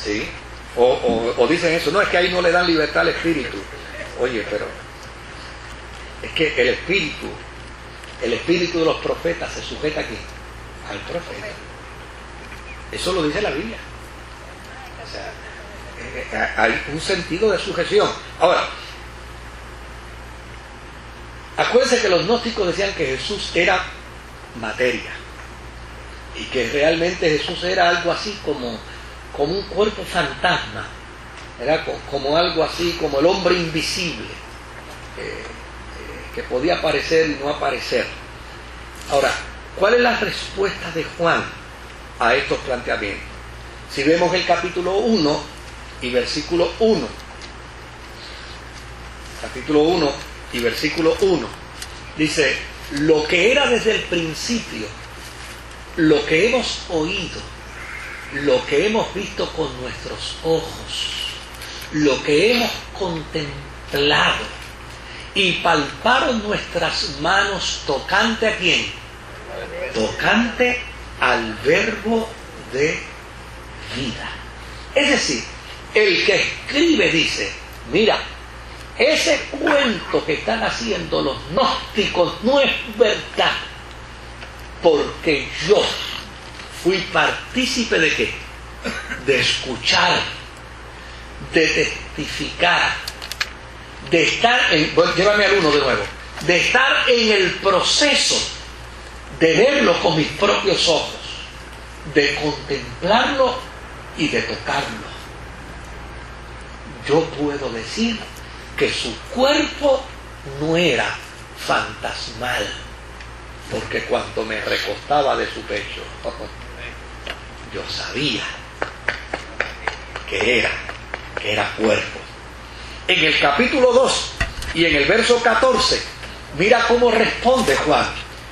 ¿sí? O dicen eso, no, es que ahí no le dan libertad al espíritu. Oye, pero es que el espíritu de los profetas se sujeta aquí al profeta. Eso lo dice la Biblia. O sea, hay un sentido de sujeción. Ahora, acuérdense que los gnósticos decían que Jesús era materia y que realmente Jesús era algo así como un cuerpo fantasma, era como algo así como el hombre invisible, que podía aparecer y no aparecer. Ahora, ¿cuál es la respuesta de Juan a estos planteamientos? Si vemos el capítulo 1 y versículo 1, capítulo 1 y versículo 1, dice: lo que era desde el principio, lo que hemos oído, lo que hemos visto con nuestros ojos, lo que hemos contemplado y palparon nuestras manos tocante ¿a quién? Tocante al verbo de vida. Es decir, el que escribe dice: mira, ese cuento que están haciendo los gnósticos no es verdad, porque yo fui partícipe ¿de qué? De escuchar, de testificar, de estar en, bueno, llévame al 1 de nuevo, de estar en el proceso de verlo con mis propios ojos, de contemplarlo y de tocarlo. Yo puedo decir que su cuerpo no era fantasmal, porque cuando me recostaba de su pecho, yo sabía que era cuerpo. En el capítulo 2 y en el verso 14, mira cómo responde Juan.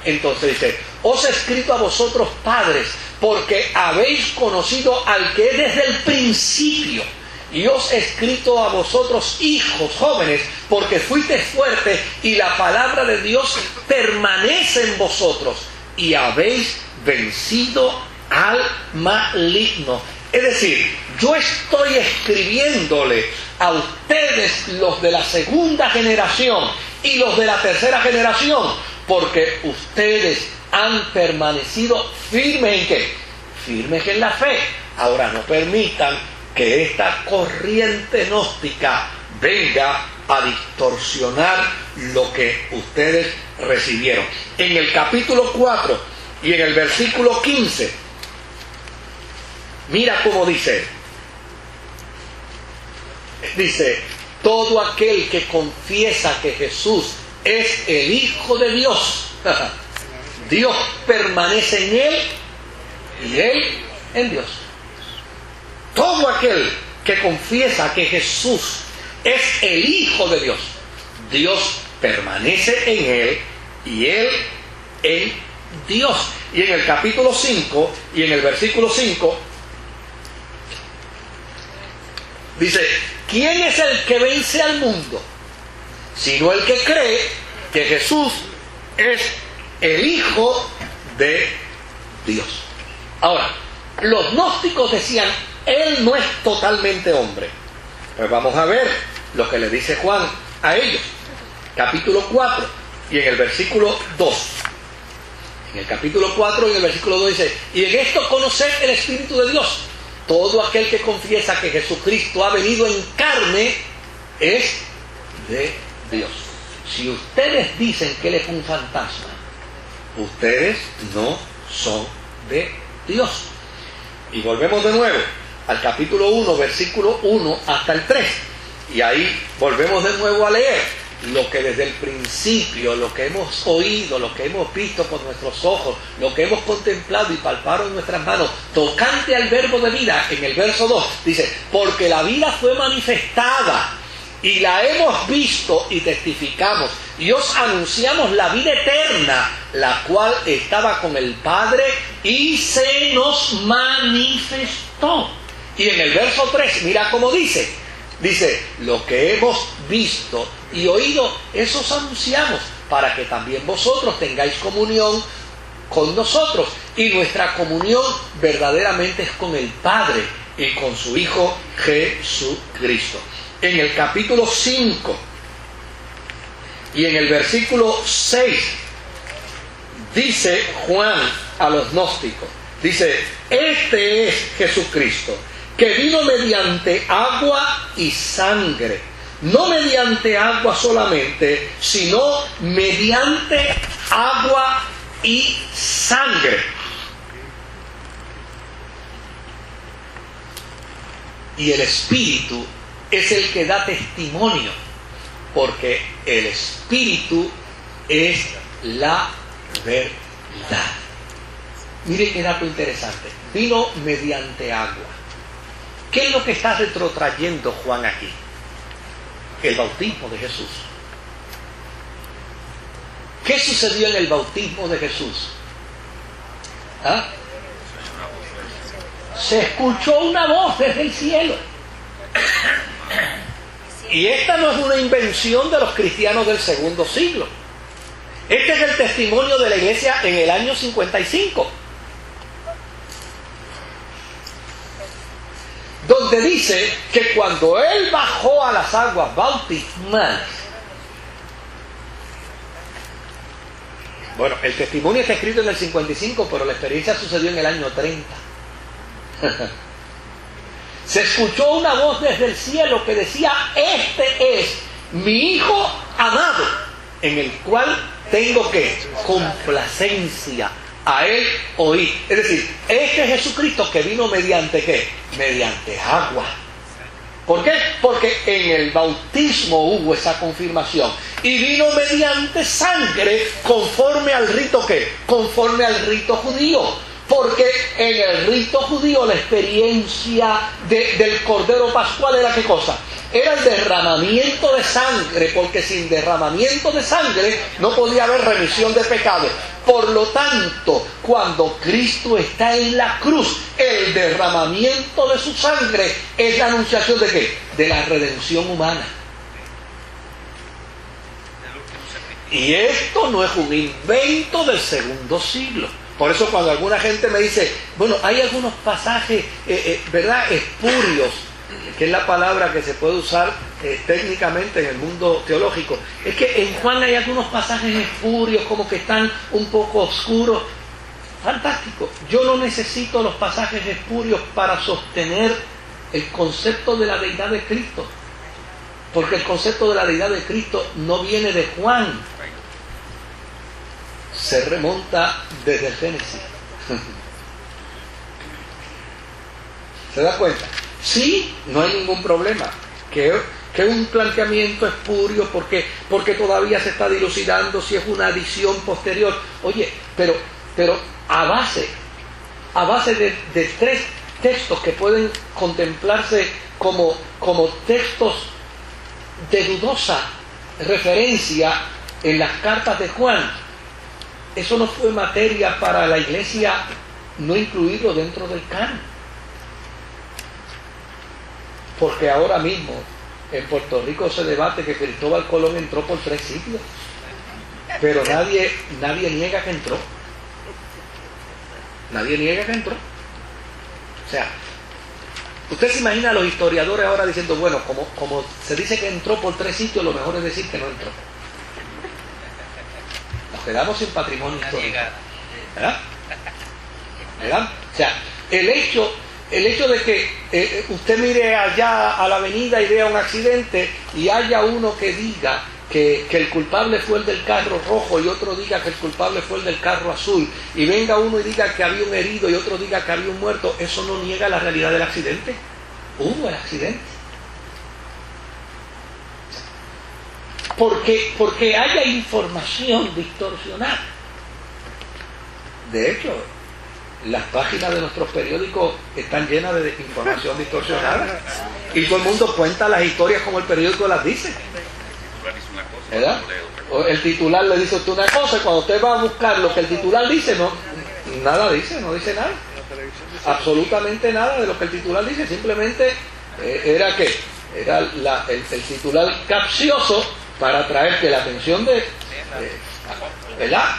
Entonces dice: os he escrito a vosotros padres, porque habéis conocido al que es desde el principio. Y os he escrito a vosotros hijos jóvenes, porque fuisteis fuertes y la palabra de Dios permanece en vosotros y habéis vencido al maligno. Es decir, yo estoy escribiéndole a ustedes, los de la segunda generación y los de la tercera generación, porque ustedes han permanecido firmes ¿en qué? Firmes en la fe. Ahora no permitan que esta corriente gnóstica venga a distorsionar lo que ustedes recibieron. En el capítulo 4 y en el versículo 15, mira cómo dice: todo aquel que confiesa que Jesús es el Hijo de Dios, Dios permanece en él y él en Dios. Todo aquel que confiesa que Jesús es el Hijo de Dios, Dios permanece en él y él en Dios. Y en el capítulo 5 y en el versículo 5 dice: ¿quién es el que vence al mundo? Sino el que cree que Jesús es el Hijo de Dios. Ahora, los gnósticos decían: él no es totalmente hombre. Pues vamos a ver lo que le dice Juan a ellos. Capítulo 4 y en el versículo 2. En el capítulo 4 y en el versículo 2 dice: y en esto conocer el Espíritu de Dios. Todo aquel que confiesa que Jesucristo ha venido en carne es de Dios. Si ustedes dicen que Él es un fantasma, ustedes no son de Dios. Y volvemos de nuevo al capítulo 1, versículo 1 hasta el 3. Y ahí volvemos de nuevo a leer lo que desde el principio, lo que hemos oído, lo que hemos visto con nuestros ojos, lo que hemos contemplado y palpado en nuestras manos, tocante al verbo de vida. En el verso 2 dice: porque la vida fue manifestada y la hemos visto y testificamos, y os anunciamos la vida eterna, la cual estaba con el Padre y se nos manifestó. Y en el verso 3, mira cómo dice: lo que hemos visto y oído, eso os anunciamos, para que también vosotros tengáis comunión con nosotros. Y nuestra comunión verdaderamente es con el Padre y con su Hijo Jesucristo. En el capítulo 5 y en el versículo 6 dice Juan a los gnósticos, dice: este es Jesucristo, que vino mediante agua y sangre, no mediante agua solamente, sino mediante agua y sangre. Y el Espíritu es el que da testimonio, porque el Espíritu es la verdad. Mire qué dato interesante. Vino mediante agua. ¿Qué es lo que está retrotrayendo Juan aquí? El bautismo de Jesús. ¿Qué sucedió en el bautismo de Jesús? ¿Ah? Se escuchó una voz desde el cielo. Y esta no es una invención de los cristianos del segundo siglo. Este es el testimonio de la iglesia en el año 55. Donde dice que cuando él bajó a las aguas bautismales, bueno, el testimonio está escrito en el 55, pero la experiencia sucedió en el año 30. Se escuchó una voz desde el cielo que decía: este es mi Hijo amado, en el cual tengo que complacencia, a él oí. Es decir, este es Jesucristo que vino mediante ¿qué? Mediante agua. ¿Por qué? Porque en el bautismo hubo esa confirmación. Y vino mediante sangre, conforme al rito ¿qué? Conforme al rito judío. Porque en el rito judío la experiencia del Cordero Pascual era ¿qué cosa? Era el derramamiento de sangre, porque sin derramamiento de sangre no podía haber remisión de pecados. Por lo tanto, cuando Cristo está en la cruz, el derramamiento de su sangre es la anunciación de ¿qué? De la redención humana. Y esto no es un invento del segundo siglo. Por eso cuando alguna gente me dice, bueno, hay algunos pasajes, ¿verdad?, espurios, que es la palabra que se puede usar técnicamente en el mundo teológico. Es que en Juan hay algunos pasajes espurios, como que están un poco oscuros. Fantástico. Yo no necesito los pasajes espurios para sostener el concepto de la deidad de Cristo. Porque el concepto de la deidad de Cristo no viene de Juan. Se remonta desde el Génesis. ¿Se da cuenta? Sí, no hay ningún problema. Que un planteamiento espurio porque todavía se está dilucidando si es una adición posterior. Oye, pero a base de tres textos que pueden contemplarse como textos de dudosa referencia en las cartas de Juan, eso no fue materia para la iglesia no incluirlo dentro del canon. Porque ahora mismo en Puerto Rico se debate que Cristóbal Colón entró por 3 siglos, pero nadie niega que entró. Nadie niega que entró. O sea, usted se imagina a los historiadores ahora diciendo, bueno, como se dice que entró por 3 sitios, lo mejor es decir que no entró. Nos quedamos sin patrimonio histórico. ¿Verdad? ¿Verdad? O sea, el hecho de que usted mire allá a la avenida y vea un accidente y haya uno que diga que el culpable fue el del carro rojo y otro diga que el culpable fue el del carro azul, y venga uno y diga que había un herido y otro diga que había un muerto, eso no niega la realidad del accidente. Hubo el accidente. Porque haya información distorsionada. De hecho, las páginas de nuestros periódicos están llenas de información distorsionada y todo el mundo cuenta las historias como el periódico las dice, ¿verdad? El titular le dice a usted una cosa y cuando usted va a buscar lo que el titular dice, no dice nada, absolutamente nada de lo que el titular dice. Simplemente era el titular capcioso para atraer que la atención ¿verdad?,